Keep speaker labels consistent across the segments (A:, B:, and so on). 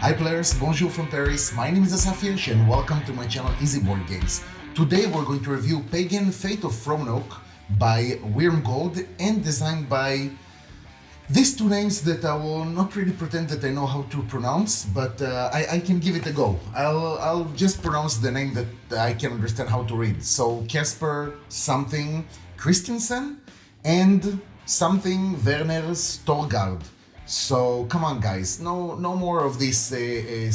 A: Hi players, bonjour from Paris, my name is Asaf and welcome to my channel Easy Board Games. Today we're going to review Pagan Fate of Roanoke by Gold and designed by these two names that I will not really pretend that I know how to pronounce, but I can give it a go. I'll just pronounce the name that I can understand how to read. So Casper something Christensen and something Werner Storgard. So come on guys, no more of these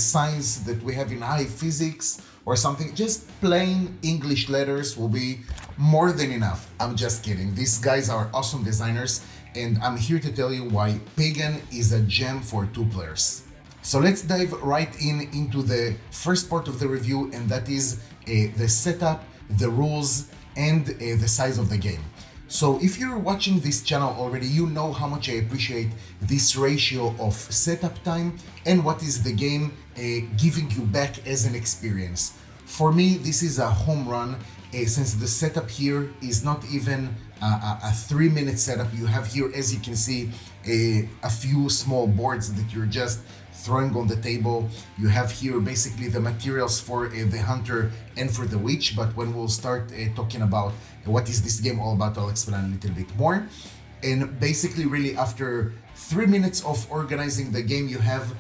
A: signs that we have in high physics or something. Just plain English letters will be more than enough. I'm just kidding. These guys are awesome designers and I'm here to tell you why Pagan is a gem for two players. So let's dive right into the first part of the review, and that is the setup, the rules, and the size of the game. So if you're watching this channel already, you know how much I appreciate this ratio of setup time and what is the game giving you back as an experience. For me, this is a home run since the setup here is not even a 3-minute setup. You have here, as you can see, a few small boards that you're just throwing on the table. You have here basically the materials for the hunter and for the witch, but when we'll start talking about what is this game all about, I'll explain a little bit more. And basically really after 3 minutes of organizing the game, you have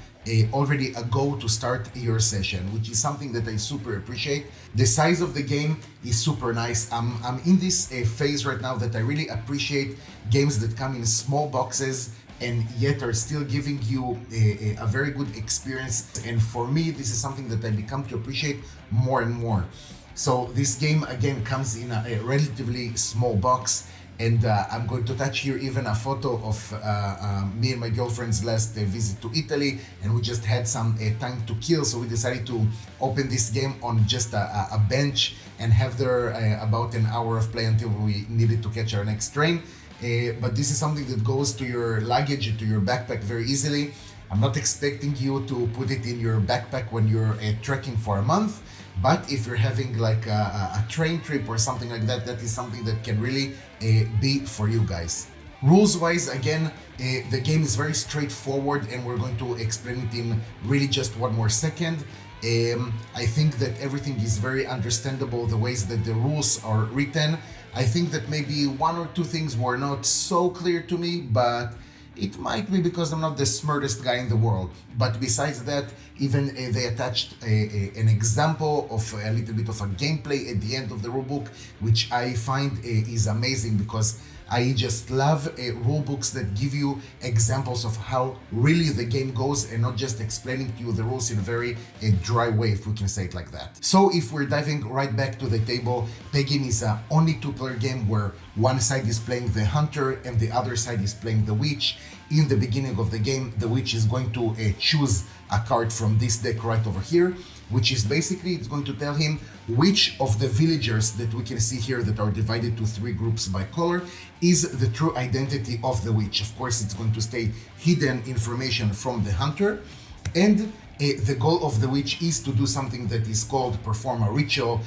A: already a go to start your session, which is something that I super appreciate. The size of the game is super nice. I'm in this phase right now that I really appreciate games that come in small boxes and yet are still giving you a very good experience. And for me, this is something that I become to appreciate more and more. So this game again comes in a relatively small box, and I'm going to touch here even a photo of me and my girlfriend's last visit to Italy, and we just had some time to kill, so we decided to open this game on just a bench and have there about an hour of play until we needed to catch our next train. But this is something that goes to your luggage, to your backpack very easily. I'm not expecting you to put it in your backpack when you're trekking for a month, but if you're having like a train trip or something like that, that is something that can really be for you guys. Rules wise, again, the game is very straightforward and we're going to explain it in really just one more second. I think that everything is very understandable, the ways that the rules are written. I think that maybe one or two things were not so clear to me, but it might be because I'm not the smartest guy in the world. But besides that, even they attached an example of a little bit of a gameplay at the end of the rulebook, which I find is amazing because I just love rulebooks that give you examples of how really the game goes and not just explaining to you the rules in a very dry way, if we can say it like that. So if we're diving right back to the table, Pagan is a only two-player game where one side is playing the hunter and the other side is playing the witch. In the beginning of the game, the witch is going to choose a card from this deck right over here, which is basically, it's going to tell him which of the villagers that we can see here that are divided to 3 groups by color is the true identity of the witch. Of course, it's going to stay hidden information from the hunter, and the goal of the witch is to do something that is called perform a ritual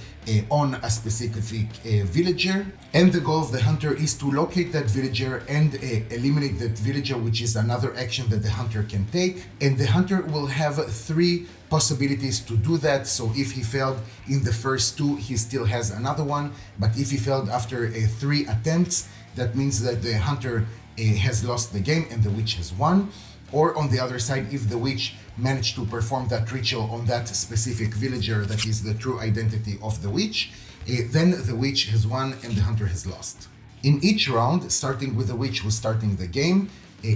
A: on a specific villager, and the goal of the hunter is to locate that villager and eliminate that villager, which is another action that the hunter can take. And the hunter will have 3 possibilities to do that. So if he failed in the first 2, he still has another one, but if he failed after 3 attempts, that means that the hunter has lost the game and the witch has won. Or on the other side, if the witch managed to perform that ritual on that specific villager that is the true identity of the witch, then the witch has won and the hunter has lost. In each round, starting with the witch who's starting the game,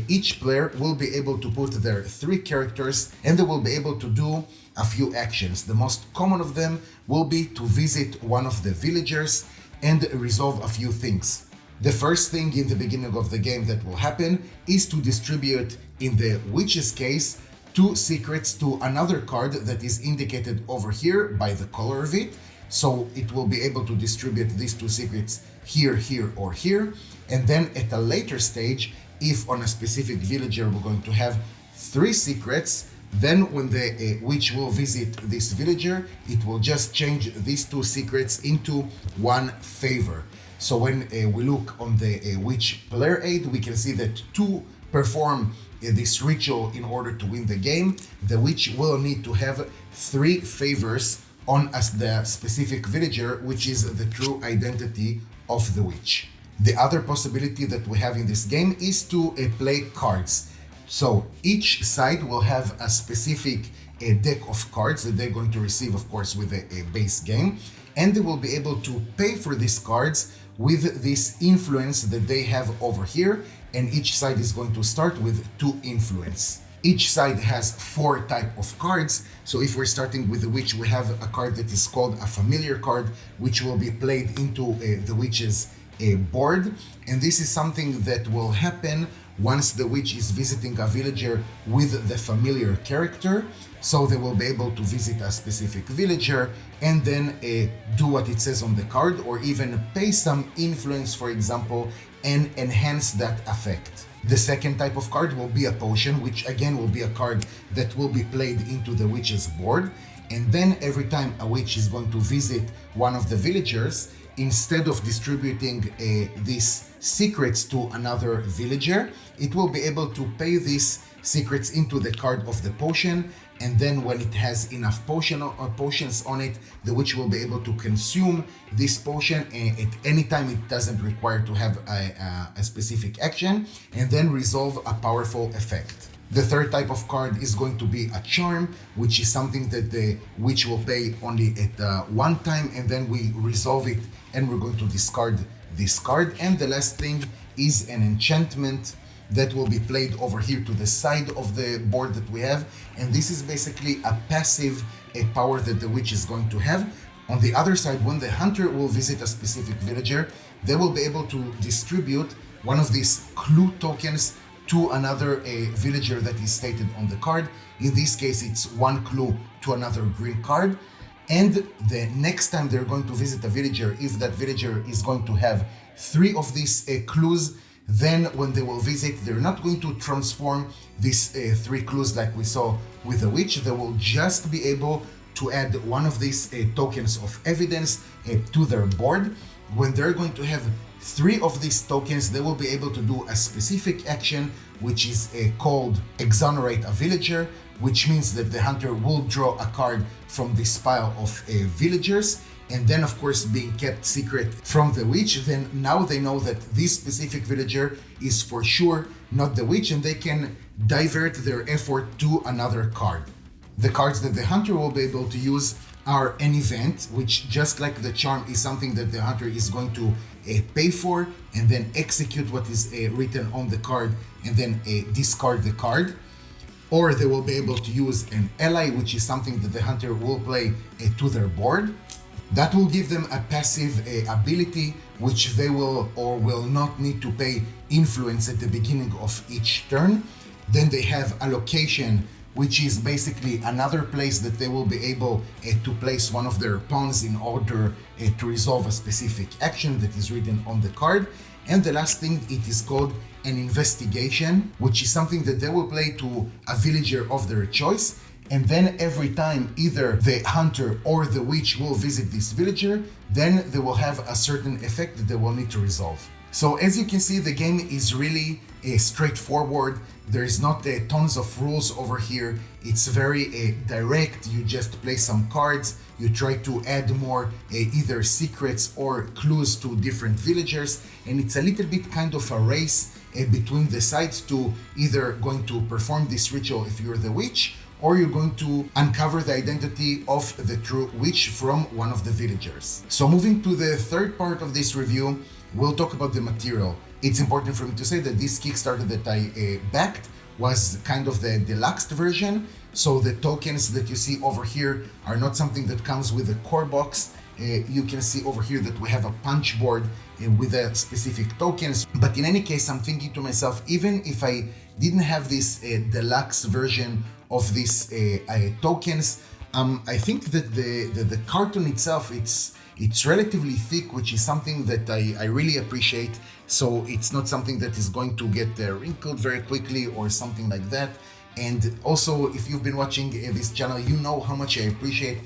A: each player will be able to put their 3 characters and they will be able to do a few actions. The most common of them will be to visit one of the villagers and resolve a few things. The first thing in the beginning of the game that will happen is to distribute, in the witch's case, 2 secrets to another card that is indicated over here by the color of it. So it will be able to distribute these 2 secrets here, here, or here. And then at a later stage, if on a specific villager we're going to have 3 secrets, then when the witch will visit this villager, it will just change these 2 secrets into 1 favor. So when we look on the witch player aid, we can see that 2 perform this ritual in order to win the game, the witch will need to have 3 favors on the specific villager, which is the true identity of the witch. The other possibility that we have in this game is to play cards. So each side will have a specific deck of cards that they're going to receive, of course, with a base game, and they will be able to pay for these cards with this influence that they have over here, and each side is going to start with 2 influence. Each side has 4 type of cards, so if we're starting with the witch, we have a card that is called a familiar card, which will be played into the witch's board, and this is something that will happen once the witch is visiting a villager with the familiar character. So they will be able to visit a specific villager and then do what it says on the card, or even pay some influence, for example, and enhance that effect. The second type of card will be a potion, which again will be a card that will be played into the witch's board. And then every time a witch is going to visit one of the villagers, instead of distributing these secrets to another villager, it will be able to pay these secrets into the card of the potion, and then when it has enough potions on it, the witch will be able to consume this potion at any time. It doesn't require to have a specific action, and then resolve a powerful effect. The third type of card is going to be a charm, which is something that the witch will pay only at one time, and then we resolve it and we're going to discard this card. And the last thing is an enchantment that will be played over here to the side of the board that we have, and this is basically a passive power that the witch is going to have. On the other side, when the hunter will visit a specific villager, they will be able to distribute one of these clue tokens to another villager that is stated on the card. In this case, it's 1 clue to another green card. And the next time they're going to visit a villager, if that villager is going to have 3 of these clues, then when they will visit, they're not going to transform these 3 clues like we saw with the witch. They will just be able to add one of these tokens of evidence to their board. When they're going to have 3 of these tokens, they will be able to do a specific action, which is called exonerate a villager, which means that the hunter will draw a card from this pile of villagers, and then of course being kept secret from the witch. Then now they know that this specific villager is for sure not the witch, and they can divert their effort to another card. The cards that the hunter will be able to use are an event, which just like the charm is something that the hunter is going to pay for and then execute what is written on the card and then discard the card. Or they will be able to use an ally, which is something that the hunter will play to their board. That will give them a passive ability, which they will or will not need to pay influence at the beginning of each turn. Then they have a location, which is basically another place that they will be able to place one of their pawns in order to resolve a specific action that is written on the card. And the last thing, it is called an investigation, which is something that they will play to a villager of their choice. And then every time either the hunter or the witch will visit this villager, then they will have a certain effect that they will need to resolve. So as you can see, the game is really straightforward. There is not tons of rules over here. It's very direct. You just play some cards. You try to add more either secrets or clues to different villagers. And it's a little bit kind of a race between the sides to either going to perform this ritual if you're the witch, or you're going to uncover the identity of the true witch from one of the villagers. So moving to the third part of this review, we'll talk about the material. It's important for me to say that this Kickstarter that I backed was kind of the deluxe version. So the tokens that you see over here are not something that comes with a core box. You can see over here that we have a punch board with specific tokens. But in any case, I'm thinking to myself, even if I didn't have this deluxe version of these tokens, I think that the carton itself, it's relatively thick, which is something that I really appreciate. So it's not something that is going to get wrinkled very quickly or something like that. And also, if you've been watching this channel, you know how much I appreciate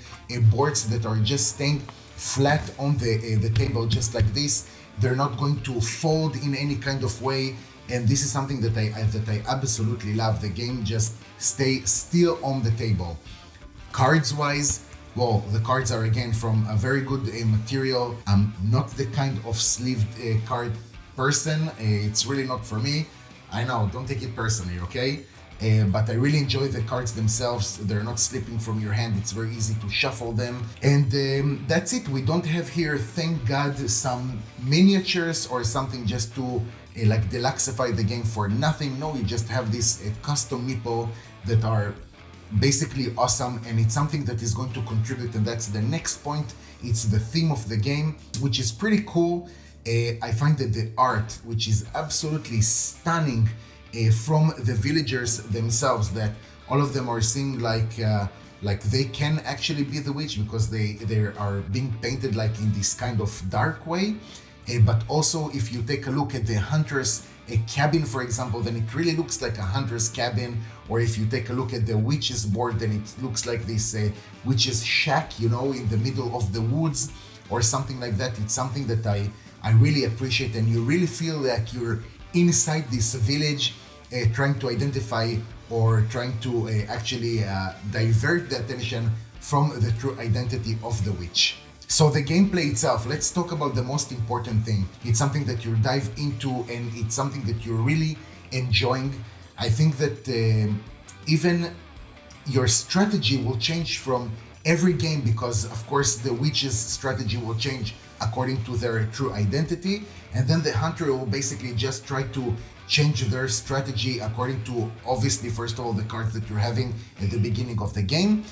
A: boards that are just staying flat on the table just like this. They're not going to fold in any kind of way. and this is something that I absolutely love. The game just stay still on the table. Cards wise, well, the cards are again from a very good material. I'm not the kind of sleeved card person. It's really not for me. I know, don't take it personally, okay? But I really enjoy the cards themselves. They're not slipping from your hand. It's very easy to shuffle them. And that's it. We don't have here, thank God, some miniatures or something just to like deluxify the game for nothing. No, you just have this custom meeple that are basically awesome, and it's something that is going to contribute, and that's the next point. It's the theme of the game, which is pretty cool. I find that the art, which is absolutely stunning, from the villagers themselves, that all of them are seeing like they can actually be the witch, because they are being painted like in this kind of dark way. But also, if you take a look at the hunter's cabin, for example, then it really looks like a hunter's cabin. Or if you take a look at the witch's board, then it looks like this witch's shack, you know, in the middle of the woods or something like that. It's something that I really appreciate, and you really feel like you're inside this village, trying to identify or trying to actually divert the attention from the true identity of the witch. So the gameplay itself, let's talk about the most important thing. It's something that you dive into, and it's something that you're really enjoying. I think that even your strategy will change from every game, because of course the witch's strategy will change according to their true identity, and then the hunter will basically just try to change their strategy according to, obviously, first of all, the cards that you're having at the beginning of the game,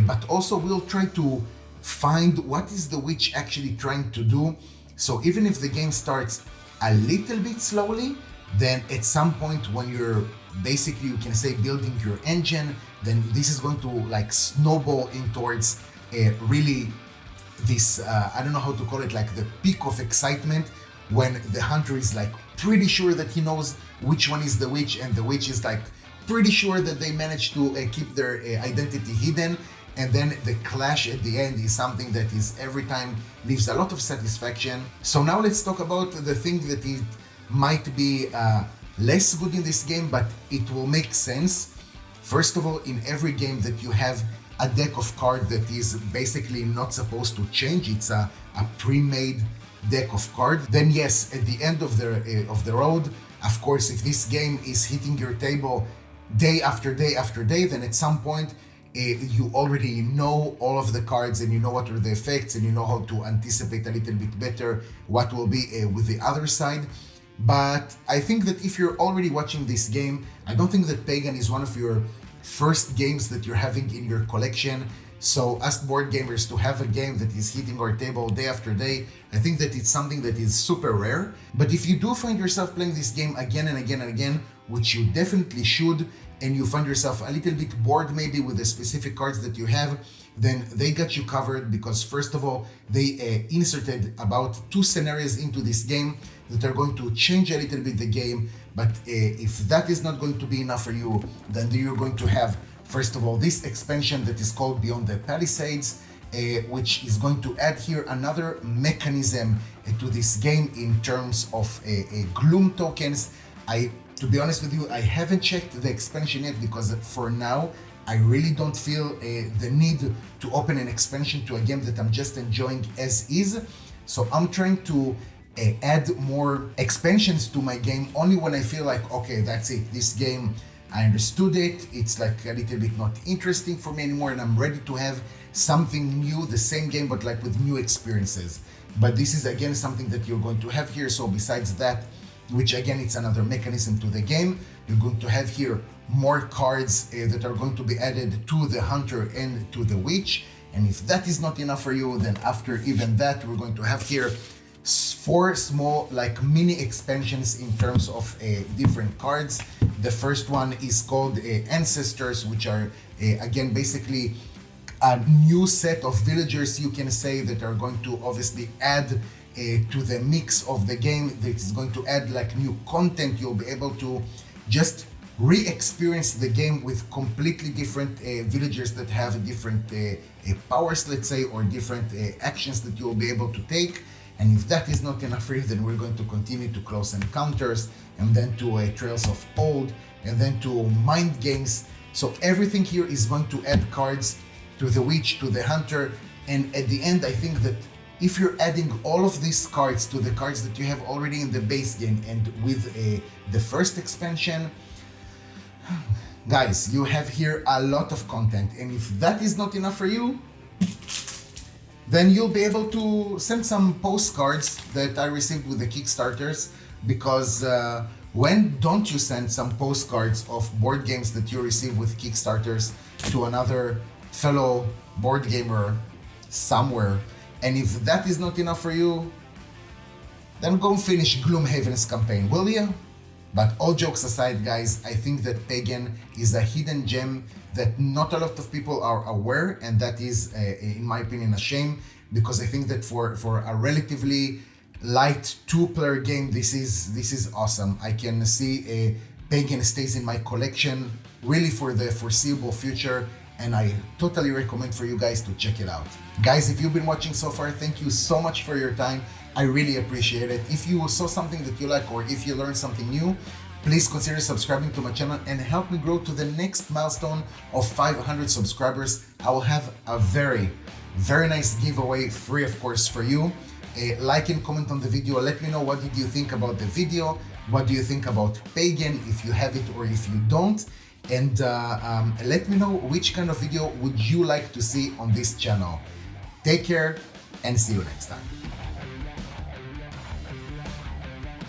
A: but also we'll try to find what is the witch actually trying to do. So even if the game starts a little bit slowly, then at some point when you're basically, you can say, building your engine, then this is going to like snowball in towards really this, I don't know how to call it, like the peak of excitement, when the hunter is like pretty sure that he knows which one is the witch, and the witch is like pretty sure that they managed to keep their identity hidden. And then the clash at the end is something that is every time leaves a lot of satisfaction. So now let's talk about the thing that it might be less good in this game, but it will make sense. First of all, in every game that you have a deck of cards that is basically not supposed to change, it's a pre-made deck of cards, then yes, at the end of the road, of course, if this game is hitting your table day after day after day, then at some point you already know all of the cards, and you know what are the effects, and you know how to anticipate a little bit better what will be with the other side. But I think that if you're already watching this game, I don't think that Pagan is one of your first games that you're having in your collection. So us board gamers to have a game that is hitting our table day after day, I think that it's something that is super rare. But if you do find yourself playing this game again and again and again, which you definitely should, and you find yourself a little bit bored maybe with the specific cards that you have, then they got you covered, because first of all, they inserted about 2 scenarios into this game that are going to change a little bit the game. But if that is not going to be enough for you, then you're going to have, first of all, this expansion that is called Beyond the Palisades, which is going to add here another mechanism to this game in terms of gloom tokens. To be honest with you, I haven't checked the expansion yet, because for now, I really don't feel the need to open an expansion to a game that I'm just enjoying as is. So I'm trying to add more expansions to my game only when I feel like, okay, that's it. This game, I understood it. It's like a little bit not interesting for me anymore, and I'm ready to have something new, the same game, but like with new experiences. But this is again something that you're going to have here. So besides that, which again, it's another mechanism to the game, you're going to have here more cards that are going to be added to the hunter and to the witch. And if that is not enough for you, then after even that, we're going to have here 4 small like mini expansions in terms of different cards. The first one is called Ancestors, which are again basically a new set of villagers, you can say, that are going to obviously add to the mix of the game. That is going to add like new content. You'll be able to just re-experience the game with completely different villagers that have different powers, let's say, or different actions that you'll be able to take. And if that is not enough for you, then we're going to continue to Close Encounters, and then to Trails of Old, and then to Mind Games. So everything here is going to add cards to the Witch, to the Hunter, and at the end I think that if you're adding all of these cards to the cards that you have already in the base game and with the first expansion, guys, you have here a lot of content. And if that is not enough for you, then you'll be able to send some postcards that I received with the Kickstarters, because when don't you send some postcards of board games that you receive with Kickstarters to another fellow board gamer somewhere? And if that is not enough for you, then go and finish Gloomhaven's campaign, will you? But all jokes aside, guys, I think that Pagan is a hidden gem that not a lot of people are aware, and that is, in my opinion, a shame, because I think that for a relatively light two-player game, this is awesome. I can see a Pagan stays in my collection really for the foreseeable future, and I totally recommend for you guys to check it out. Guys, if you've been watching so far, thank you so much for your time. I really appreciate it. If you saw something that you like, or if you learned something new, please consider subscribing to my channel and help me grow to the next milestone of 500 subscribers. I will have a very, very nice giveaway, free of course, for you. Like and comment on the video. Let me know what did you think about the video. What do you think about Pagan, if you have it or if you don't. And let me know which kind of video would you like to see on this channel. Take care and see you next time.